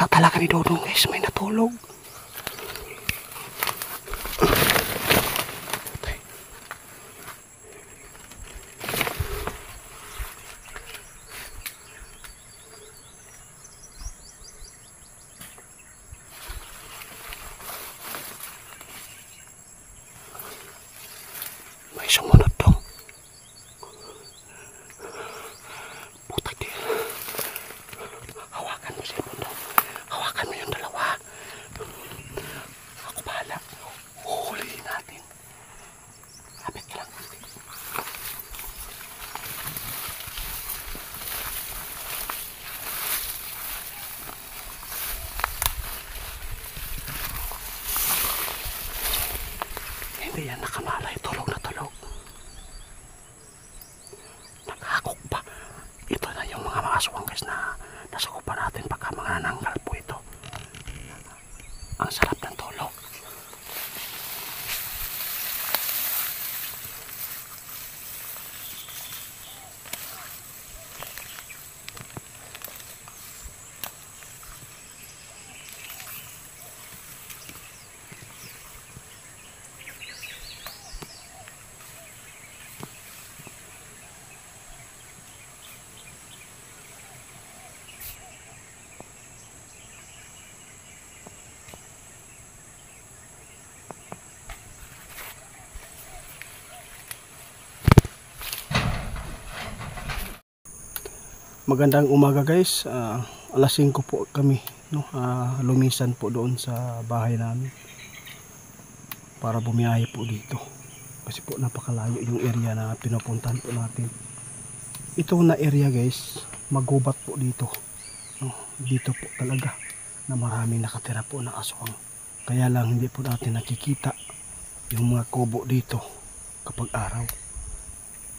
Nakita talaga ni Dodong guys, may natulog. May sumunod dong. Putak din. Hawakan mo siya dong. Hawakan mo yung dalawa. Ako bahala. Huhulihin natin. Lapit ka lang. Hindi yan nakamalay. Tulog na tulog. Nakakok pa. Ito na yung mga aswang guys na nasukupan natin pagka mga nananggal po ito. Ang sarap ng tulog. Magandang umaga guys. Alas 5 po kami, no? Lumisan po doon sa bahay namin para bumiyahe po dito kasi po napakalayo yung area na pinupuntahan po natin. Ito na area guys, magubat po dito, no? Dito po talaga na maraming nakatira po na aswang, kaya lang hindi po natin nakikita yung mga kubo dito kapag araw.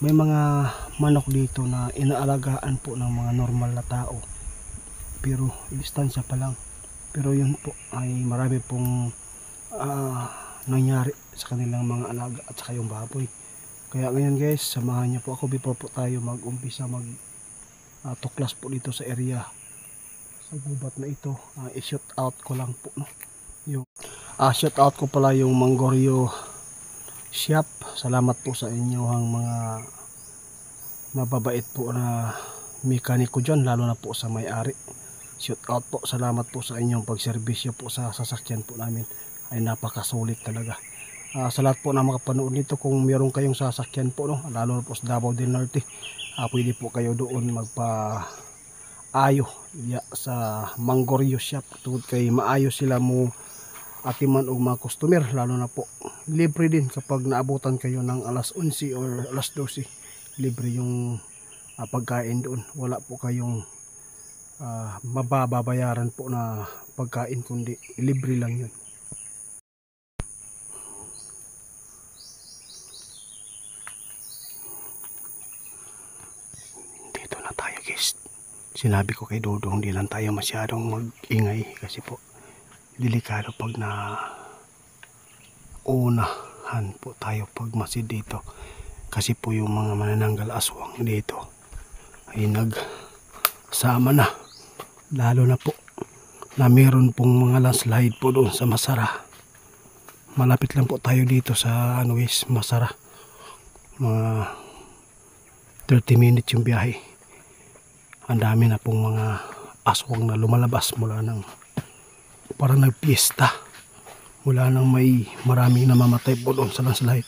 May mga manok dito na inaalagaan po ng mga normal na tao, pero distansya pa lang. Pero yun po ay marami pong nangyari sa kanilang mga alaga at saka yung baboy. Kaya ngayon guys, samahan niyo po ako before po tayo mag-umpisa tuklas po dito sa area, sa gubat na ito. I-shoot out ko lang po, no? Yung shoot out ko pala yung Mangorio Shop. Salamat po sa inyong mga mababait po na mekaniko dyan, lalo na po sa may-ari. Shoot out po, salamat po sa inyong pagserbisyo po sa sasakyan po namin, ay napakasulit talaga. Sa lahat po na makapanood nito, kung meron kayong sasakyan po, no, lalo na po sa Davao del Norte, pwede po kayo doon magpa-ayo sa Mangorio Shop. Tungkol kay maayo sila mo atiman o mga customer, lalo na po libre din kapag naabutan kayo ng alas 11 or alas 12, libre yung pagkain doon. Wala po kayong mababayaran po na pagkain, kundi libre lang yun. Dito na tayo guys. Sinabi ko kay Dodong hindi lang tayo masyadong mag-ingay kasi po delikado pag na unahan po tayo pag masid dito, kasi po yung mga manananggal aswang dito ay nagsama na, lalo na po na meron pong mga landslide po doon sa Masara. Malapit lang po tayo dito sa Masara, mga 30 minutes yung biyahe. Ang dami na pong mga aswang na lumalabas mula ng parang nagpiesta, mula nang may maraming namamatay po doon sa landslide.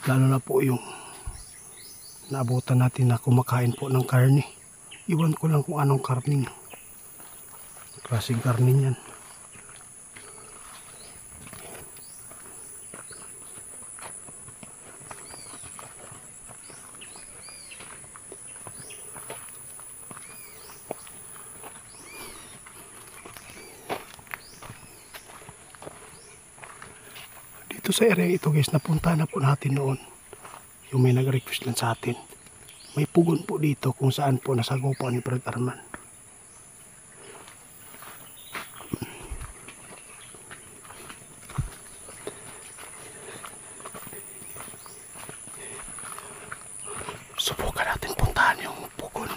Lalo na po yung naabutan natin na kumakain po ng karne. Iwan ko lang kung anong karning klaseng karne yan. Dito sa area ito guys, napunta na po natin noon yung may nag-request lang sa atin. May pugon po dito kung saan po nasagupan ni Brad Arman. Subukan natin puntahan yung pugon.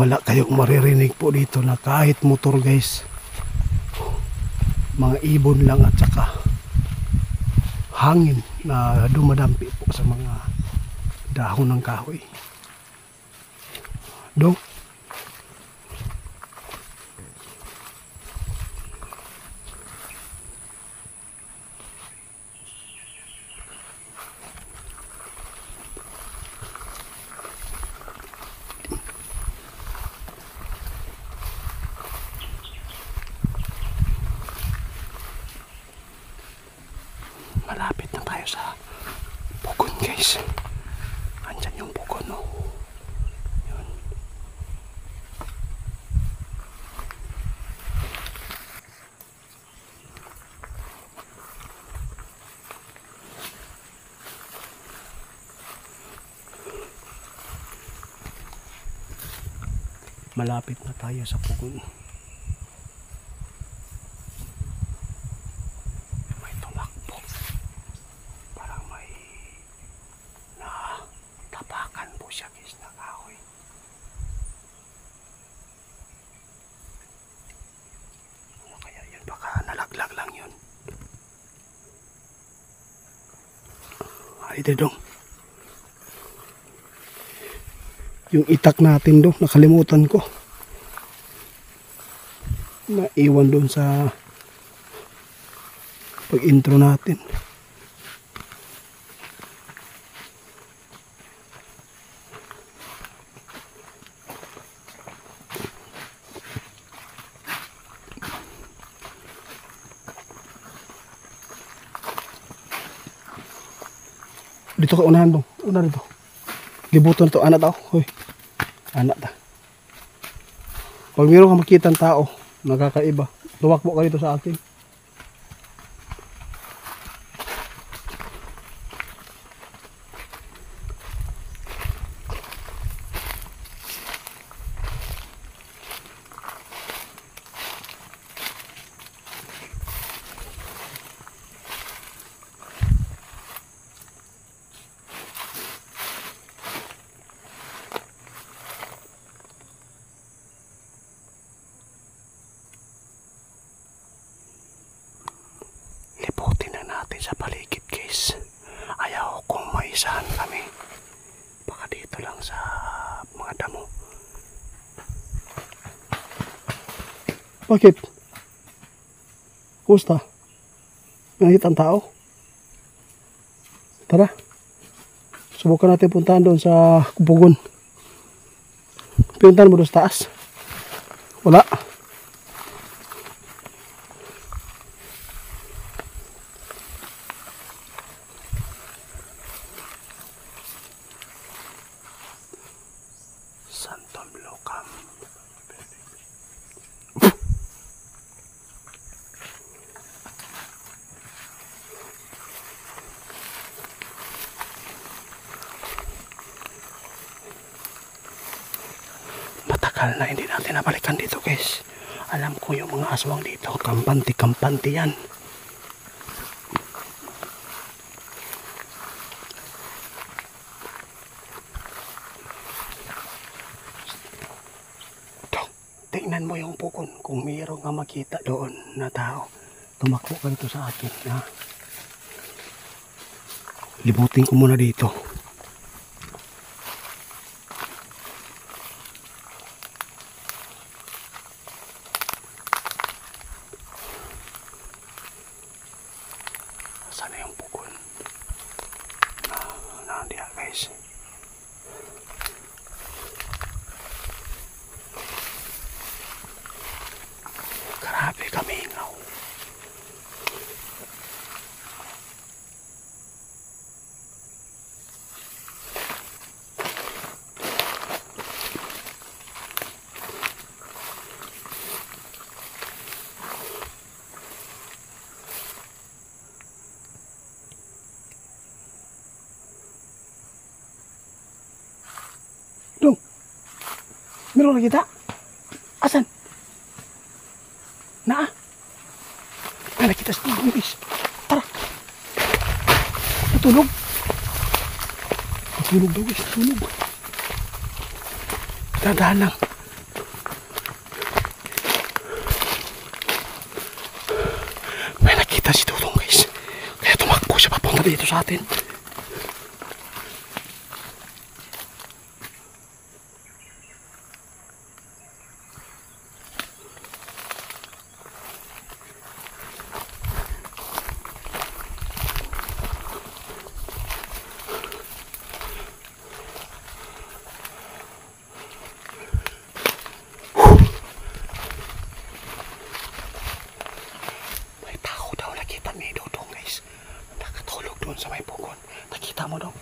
wala kayong maririnig po dito na kahit motor guys. Mga ibon lang at saka hangin na dumadampi po sa mga dahon ng kahoy. Dong. Malapit na tayo sa pugon guys. Andyan yung pugon, no? Yun. Malapit na tayo sa pugon. Ito dong. Yung itak natin do, nakalimutan ko. Naiwan doon sa pag-intro natin. Dito ka unahan dong. Una dito. Libutan to anak tao. Hoy. Anak ta. Pag mayroon kang makita ng tao, nakakaiba. Luwakbo ka dito sa akin. Sa paligid guys, ayaw kong maisahan kami, baka dito lang sa mga damo. Bakit? Kumusta? Nakita ang tao? Tara, subukan natin puntahan doon sa pugon. Pinuntahan mo doon sa taas? Wala. Matagal na hindi natin nabalikan dito guys. Alam ko yung mga aswang dito, kampante yan. Tingnan mo yung pugon kung mayroong nga makita doon na tao. Tumakbo ka dito sa akin ha. Libutin ko muna dito. Sana yung pugon. Nandiyan guys. Grabe kami ingaw. Dong, meron na kita? Asan? Naa? Ay, nakita sa tingin guys. Tara. Natulog. Natulog daw guys, natulog. Dadaan lang. pupunta dito sa atin. Sa may bukod. Nakita mo daw.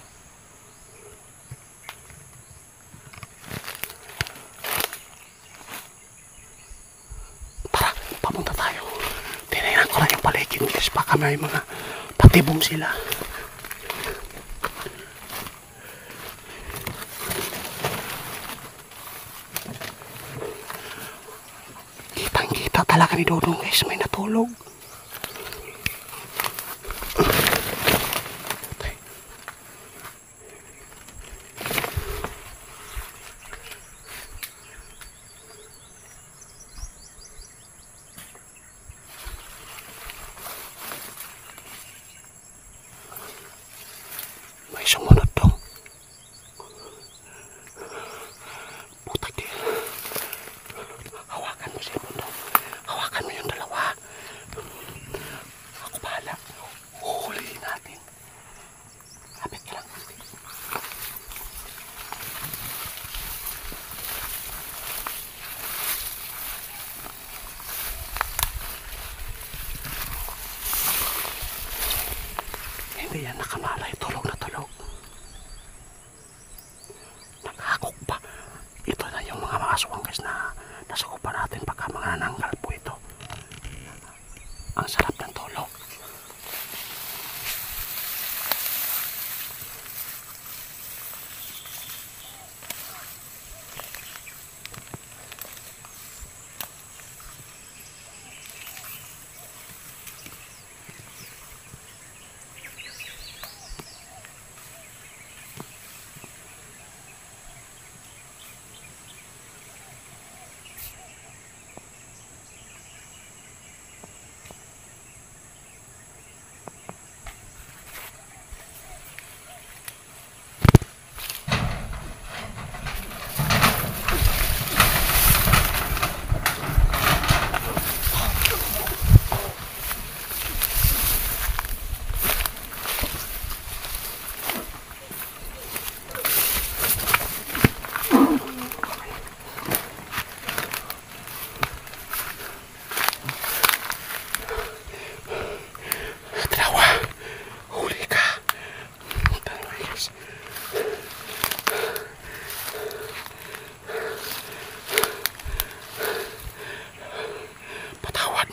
Tara, papunta tayo. Tininan ko lang yung paligid guys. Baka may mga patibong sila. Kitang-kita talaga ni Dodong guys. May natulog. May sumunod dong. Putak din. Hawakan mo siya dong. Hawakan mo yung dalawa. Ako bahala. Huhulihin natin. Kapit ka lang. Hindi yan nakamalay. Tulog na tulog. Nakakok pa. Ito na yung mga aswang guys na nasakupan natin pagka mga nananggal po ito. Ang sarap ng tulog.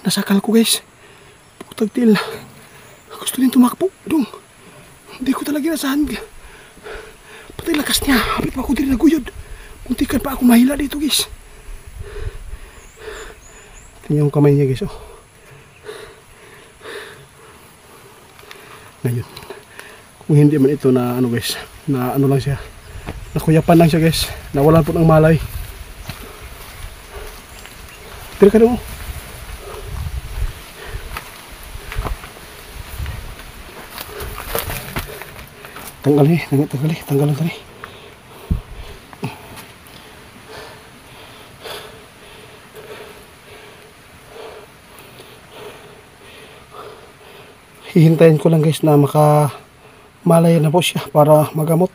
Nasakal ko guys. Putag til. Gusto din tumakbo. Dong. Hindi ko talaga inasahan. Patay lakas niya. Hapit pa ako din naguyod. Muntikan pa ako mahila dito guys. Tingnan yung kamay niya guys. Oh. Ngayon. Kung hindi man ito na ano guys. Na ano lang siya. Nakuyapan lang siya guys. Nawalan po ng malay. Tira ka daw. Tanggal tanggalan tali. Hihintayin ko lang guys na makamalay na po siya para magamot.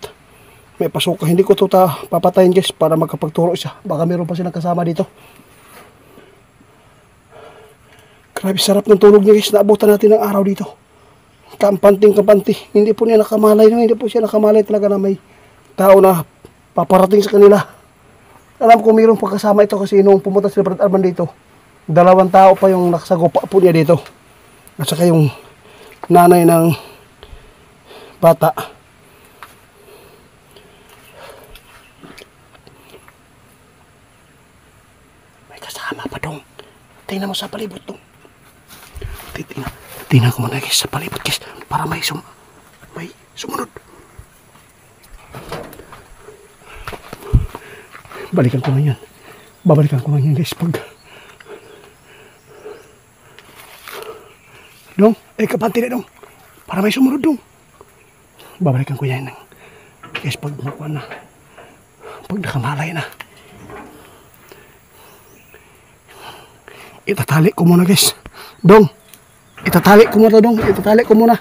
May pasuka. Hindi ko ito papatayin guys para magkapagturo siya. Baka meron pa silang kasama dito. Grabe sarap ng tulog niya guys. Naabutan natin ng araw dito. Kampanting. Hindi po niya nakamalay. No? Hindi po siya nakamalay talaga na may tao na paparating sa kanila. Alam ko mayroong pagkasama ito kasi nung pumunta si Brad Arman dito, 2 tao pa yung nakasagupa po niya dito. At saka yung nanay ng bata. May kasama pa dong. Tingnan mo sa palibot dong. Tingnan ko muna guys sa palibot guys para may sumunod. Balikan ko lang yan. Babalikan ko lang yan guys pag dong, kapanti na dong para may sumunod dong. babalikan ko yan guys pag makuha na, pag nakamalay na. Itatali ko muna guys. Dong, itatali ko muna to, Dong. Itatali ko muna.